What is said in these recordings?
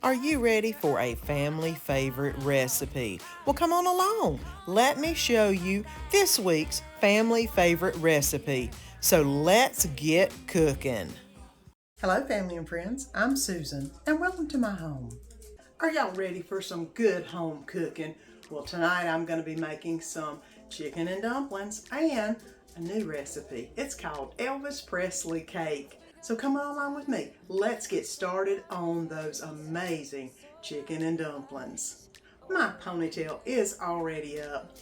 Are you ready for a family favorite recipe? Well, come on along. Let me show you this week's family favorite recipe. So let's get cooking. Hello, family and friends. I'm Susan, and welcome to my home. Are y'all ready for some good home cooking? Well, tonight I'm going to be making some chicken and dumplings and a new recipe. It's called Elvis Presley Cake. So come on along with me. Let's get started on those amazing chicken and dumplings. My ponytail is already up.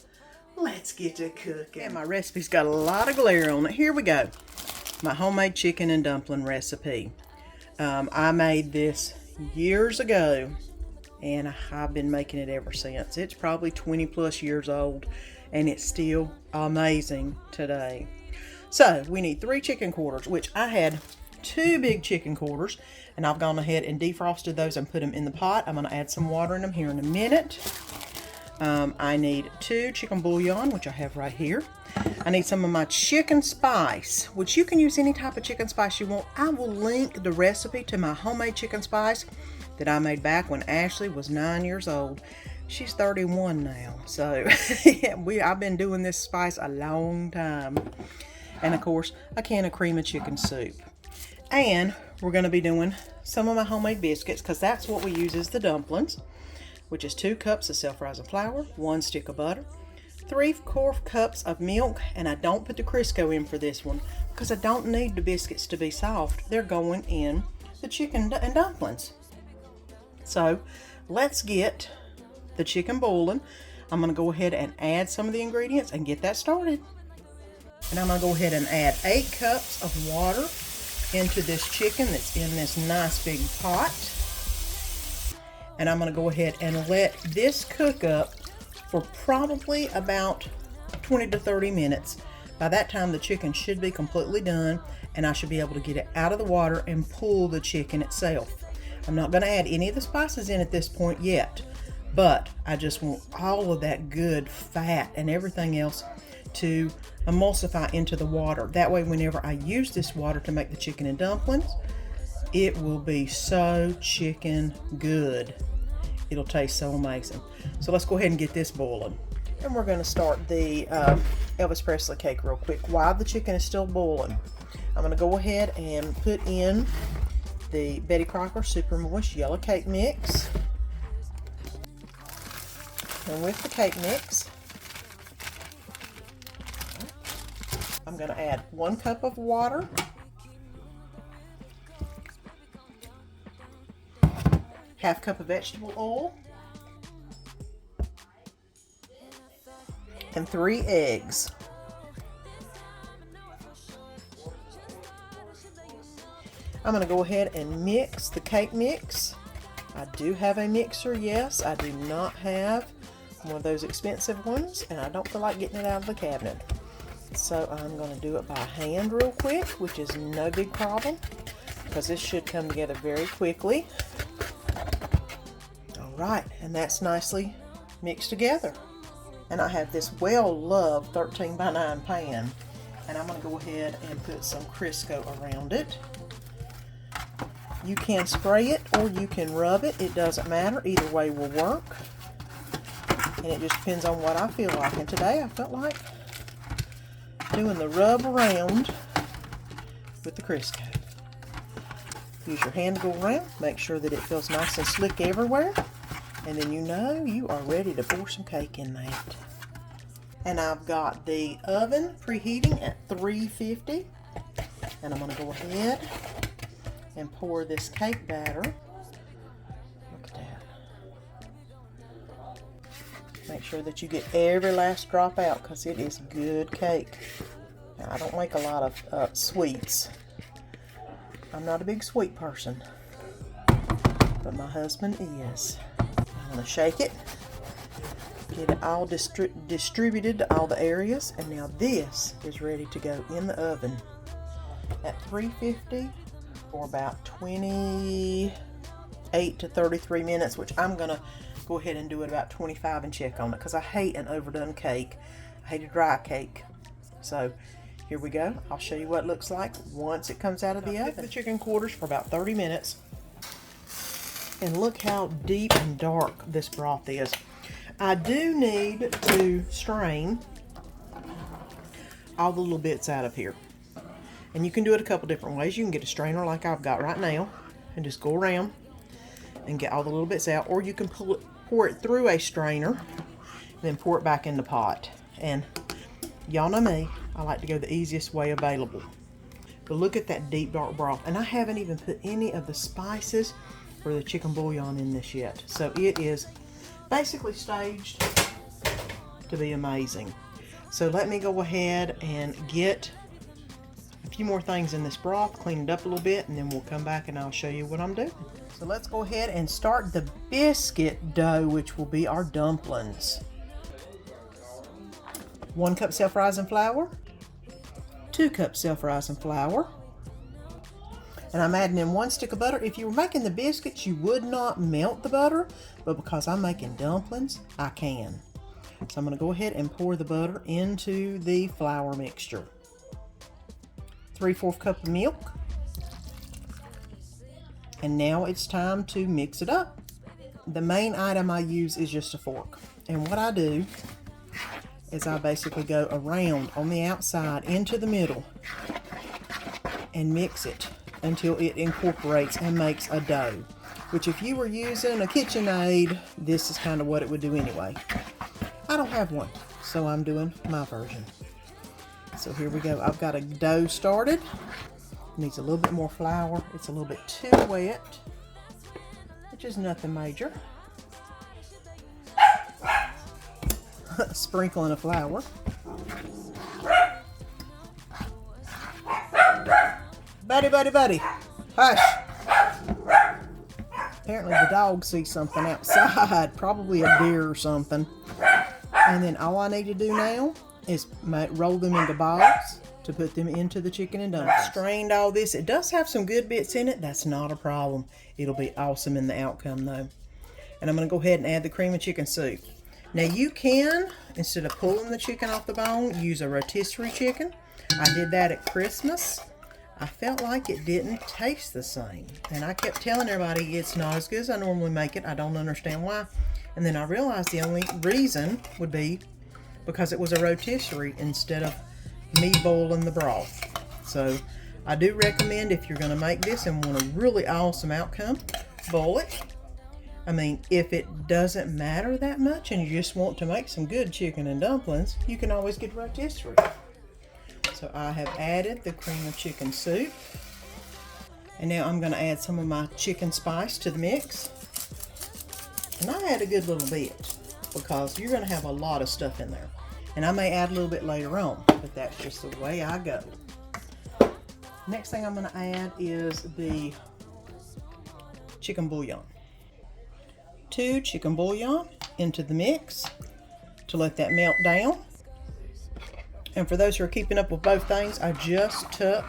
Let's get to cooking. And my recipe's got a lot of glare on it. Here we go. My homemade chicken and dumpling recipe. I made this years ago, and I've been making it ever since. It's probably 20 plus years old, and it's still amazing today. So we need 3 chicken quarters, which I had 2 big chicken quarters, and I've gone ahead and defrosted those and put them in the pot. I'm going to add some water in them here in a minute. I need 2 chicken bouillon, which I have right here. I need some of my chicken spice, which you can use any type of chicken spice you want. I will link the recipe to my homemade chicken spice that I made back when Ashley was 9 years old. She's 31 now, so I've been doing this spice a long time. And of course, a can of cream of chicken soup. And we're going to be doing some of my homemade biscuits, because that's what we use as the dumplings, which is 2 cups of self-rising flour, 1 stick of butter, 3/4 cups of milk, and I don't put the Crisco in for this one because I don't need the biscuits to be soft. They're going in the chicken and dumplings. So let's get the chicken boiling. I'm going to go ahead and add some of the ingredients and get that started. And I'm going to go ahead and add 8 cups of water into this chicken that's in this nice big pot. And I'm going to go ahead and let this cook up for probably about 20 to 30 minutes. By that time the chicken should be completely done, and I should be able to get it out of the water and pull the chicken itself. I'm not going to add any of the spices in at this point yet, but I just want all of that good fat and everything else to emulsify into the water. That way whenever I use this water to make the chicken and dumplings, it will be so chicken good. It'll taste so amazing. So let's go ahead and get this boiling. And we're going to start the Elvis Presley cake real quick while the chicken is still boiling. I'm going to go ahead and put in the Betty Crocker Super Moist Yellow Cake Mix. And with the cake mix, I'm going to add 1 cup of water, half cup of vegetable oil, and 3 eggs. I'm going to go ahead and mix the cake mix. I do have a mixer, yes. I do not have one of those expensive ones, and I don't feel like getting it out of the cabinet. So I'm going to do it by hand real quick, which is no big problem, because this should come together very quickly. Alright, and that's nicely mixed together. And I have this well-loved 13 by 9 pan, and I'm going to go ahead and put some Crisco around it. You can spray it or you can rub it. It doesn't matter. Either way will work. And it just depends on what I feel like. And today I felt like doing the rub around with the Crisco. Use your hand to go around. Make sure that it feels nice and slick everywhere. And then you know you are ready to pour some cake in that. And I've got the oven preheating at 350. And I'm going to go ahead and pour this cake batter. Look at that. Make sure that you get every last drop out, because it is good cake. Now, I don't make a lot of sweets. I'm not a big sweet person, but my husband is. I'm going to shake it, get it all distributed to all the areas, and now this is ready to go in the oven at 350 for about 28 to 33 minutes, which I'm going to go ahead and do it about 25 and check on it, because I hate an overdone cake. I hate a dry cake. So here we go. I'll show you what it looks like once it comes out of the oven. Cook the chicken quarters for about 30 minutes. And look how deep and dark this broth is. I do need to strain all the little bits out of here. And you can do it a couple different ways. You can get a strainer like I've got right now and just go around and get all the little bits out. Or you can pour it through a strainer and then pour it back in the pot. And y'all know me, I like to go the easiest way available. But look at that deep dark broth. And I haven't even put any of the spices or the chicken bouillon in this yet. So it is basically staged to be amazing. So let me go ahead and get a few more things in this broth, clean it up a little bit, and then we'll come back and I'll show you what I'm doing. So let's go ahead and start the biscuit dough, which will be our dumplings. 1 cup self-rising flour, 2 cups self-rising flour, and I'm adding in 1 stick of butter. If you were making the biscuits, you would not melt the butter, but because I'm making dumplings, I can. So I'm going to go ahead and pour the butter into the flour mixture. 3/4 cup of milk. And now it's time to mix it up. The main item I use is just a fork. And what I do is I basically go around on the outside into the middle and mix it until it incorporates and makes a dough. Which if you were using a KitchenAid, this is kind of what it would do anyway. I don't have one, so I'm doing my version. So here we go. I've got a dough started. Needs a little bit more flour. It's a little bit too wet, which is nothing major. Sprinkling of flour. Buddy, buddy, buddy. Hush. Apparently the dog sees something outside, probably a deer or something. And then all I need to do now is roll them into balls to put them into the chicken and dumplings. Strained all this. It does have some good bits in it. That's not a problem. It'll be awesome in the outcome though. And I'm going to go ahead and add the cream of chicken soup. Now you can, instead of pulling the chicken off the bone, use a rotisserie chicken. I did that at Christmas. I felt like it didn't taste the same. And I kept telling everybody it's not as good as I normally make it. I don't understand why. And then I realized the only reason would be because it was a rotisserie instead of me boiling the broth. So I do recommend, if you're going to make this and want a really awesome outcome, boil it. I mean, if it doesn't matter that much and you just want to make some good chicken and dumplings, you can always get rotisserie. So I have added the cream of chicken soup. And now I'm going to add some of my chicken spice to the mix. And I add a good little bit because you're going to have a lot of stuff in there. And I may add a little bit later on, but that's just the way I go. Next thing I'm going to add is the chicken bouillon. 2 chicken bouillon into the mix to let that melt down. And for those who are keeping up with both things, I just took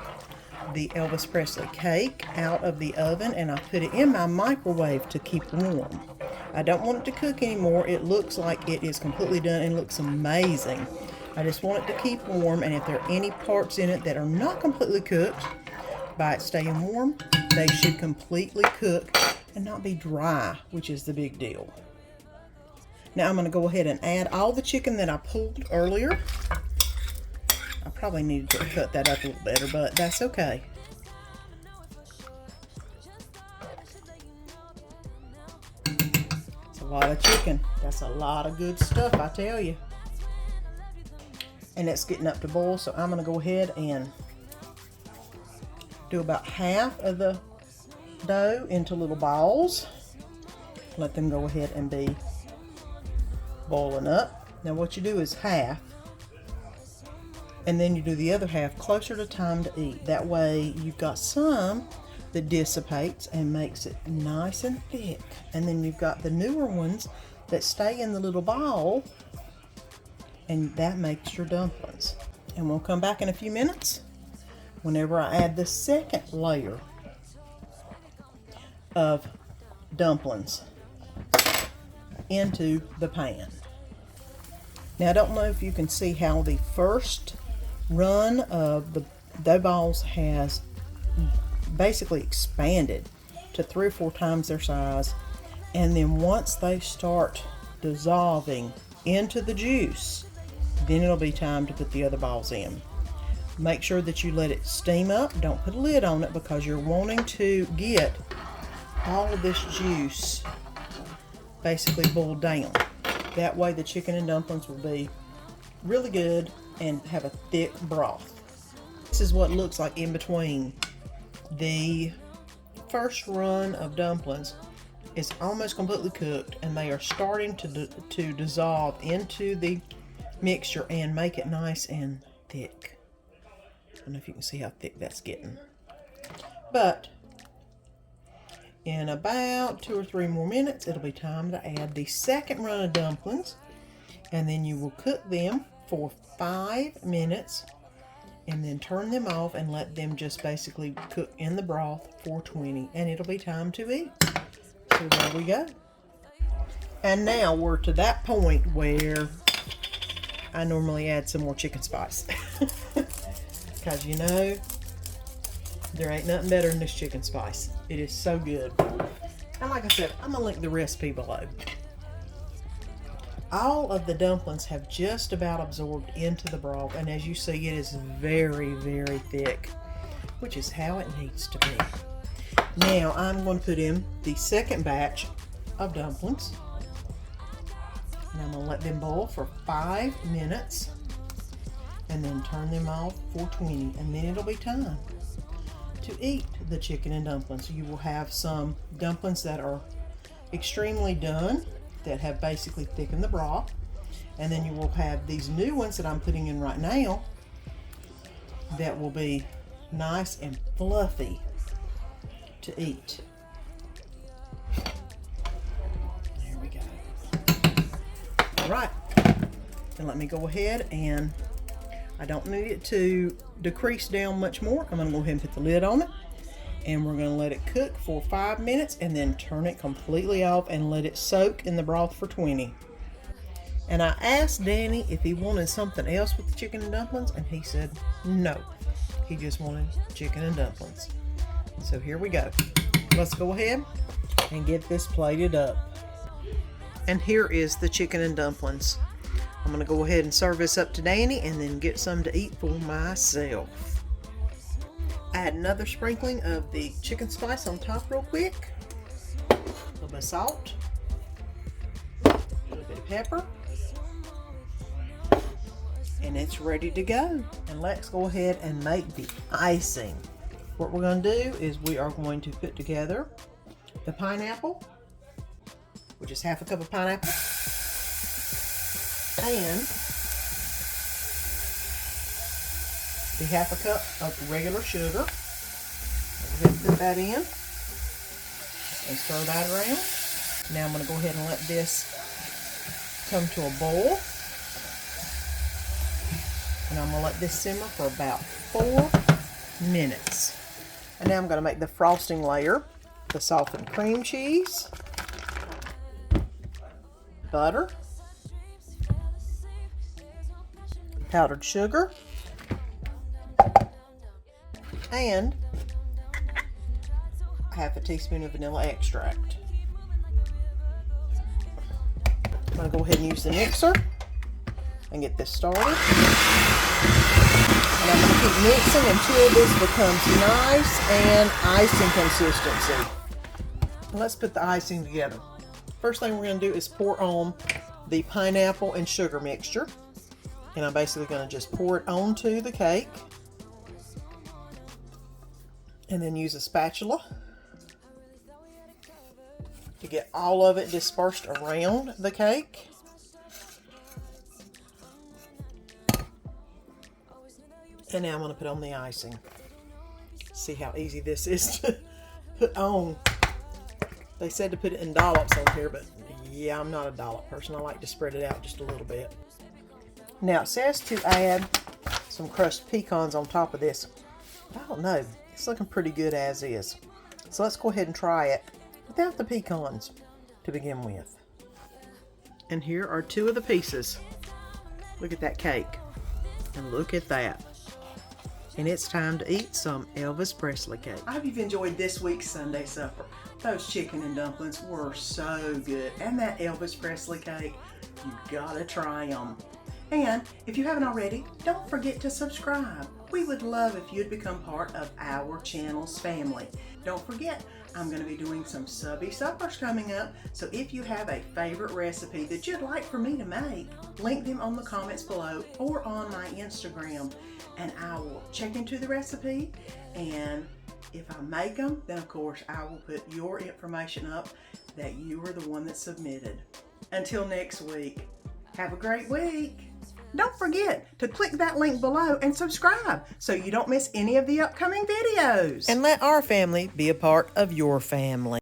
the Elvis Presley cake out of the oven and I put it in my microwave to keep warm. I don't want it to cook anymore. It looks like it is completely done and looks amazing. I just want it to keep warm, and if there are any parts in it that are not completely cooked, by it staying warm, they should completely cook and not be dry, which is the big deal. Now I'm going to go ahead and add all the chicken that I pulled earlier. I probably needed to cut that up a little better, but that's okay. It's a lot of chicken. That's a lot of good stuff, I tell you. And it's getting up to boil, so I'm going to go ahead and do about half of the dough into little balls. Let them go ahead and be boiling up. Now what you do is half, and then you do the other half closer to time to eat. That way you've got some that dissipates and makes it nice and thick, and then you've got the newer ones that stay in the little ball, and that makes your dumplings. And we'll come back in a few minutes whenever I add the second layer of dumplings into the pan. Now I don't know if you can see how the first run of the dough balls has basically expanded to 3 or 4 times their size. And then once they start dissolving into the juice, then it'll be time to put the other balls in. Make sure that you let it steam up. Don't put a lid on it because you're wanting to get all of this juice basically boiled down. That way the chicken and dumplings will be really good and have a thick broth. This is what it looks like in between. The first run of dumplings is almost completely cooked, and they are starting to dissolve into the mixture and make it nice and thick. I don't know if you can see how thick that's getting. But in about 2 or 3 more minutes, it'll be time to add the second run of dumplings, and then you will cook them for 5 minutes and then turn them off and let them just basically cook in the broth for 20, and it'll be time to eat. So there we go. And now we're to that point where I normally add some more chicken spice. Because you know, there ain't nothing better than this chicken spice. It is so good. And like I said, I'm going to link the recipe below. All of the dumplings have just about absorbed into the broth, and as you see, it is very, very thick, which is how it needs to be. Now I'm going to put in the second batch of dumplings, and I'm going to let them boil for 5 minutes and then turn them off for 20, and then it'll be time to eat the chicken and dumplings. You will have some dumplings that are extremely done, that have basically thickened the broth, and then you will have these new ones that I'm putting in right now that will be nice and fluffy to eat. There we go. All right, then let me go ahead, and I don't need it to decrease down much more. I'm going to go ahead and put the lid on it, and we're going to let it cook for 5 minutes and then turn it completely off and let it soak in the broth for 20. And I asked Danny if he wanted something else with the chicken and dumplings, and he said no. He just wanted chicken and dumplings. So here we go. Let's go ahead and get this plated up. And here is the chicken and dumplings. I'm going to go ahead and serve this up to Danny and then get some to eat for myself. Add another sprinkling of the chicken spice on top real quick. A little bit of salt. A little bit of pepper. And it's ready to go. And let's go ahead and make the icing. What we're going to do is we are going to put together the pineapple, which is half a cup of pineapple, and the half a cup of regular sugar. Go ahead and put that in and stir that around. Now I'm going to go ahead and let this come to a boil. And I'm going to let this simmer for about 4 minutes. And now I'm going to make the frosting layer. The softened cream cheese, butter, powdered sugar, and half a teaspoon of vanilla extract. I'm going to go ahead and use the mixer and get this started. And I'm going to keep mixing until this becomes nice and icing consistency. Let's put the icing together. First thing we're going to do is pour on the pineapple and sugar mixture. And I'm basically going to just pour it onto the cake. And then use a spatula to get all of it dispersed around the cake. And now I'm going to put on the icing. See how easy this is to put on. They said to put it in dollops on here, but yeah, I'm not a dollop person. I like to spread it out just a little bit. Now it says to add some crushed pecans on top of this. I don't know. It's looking pretty good as is. So let's go ahead and try it without the pecans to begin with. And here are 2 of the pieces. Look at that cake. And look at that. And it's time to eat some Elvis Presley cake. I hope you've enjoyed this week's Sunday supper. Those chicken and dumplings were so good. And that Elvis Presley cake, you gotta try them. And if you haven't already, don't forget to subscribe. We would love if you'd become part of our channel's family. Don't forget, I'm going to be doing some subby suppers coming up, so if you have a favorite recipe that you'd like for me to make, link them on the comments below or on my Instagram, and I will check into the recipe, and if I make them, then of course I will put your information up that you were the one that submitted. Until next week, have a great week. Don't forget to click that link below and subscribe so you don't miss any of the upcoming videos. And let our family be a part of your family.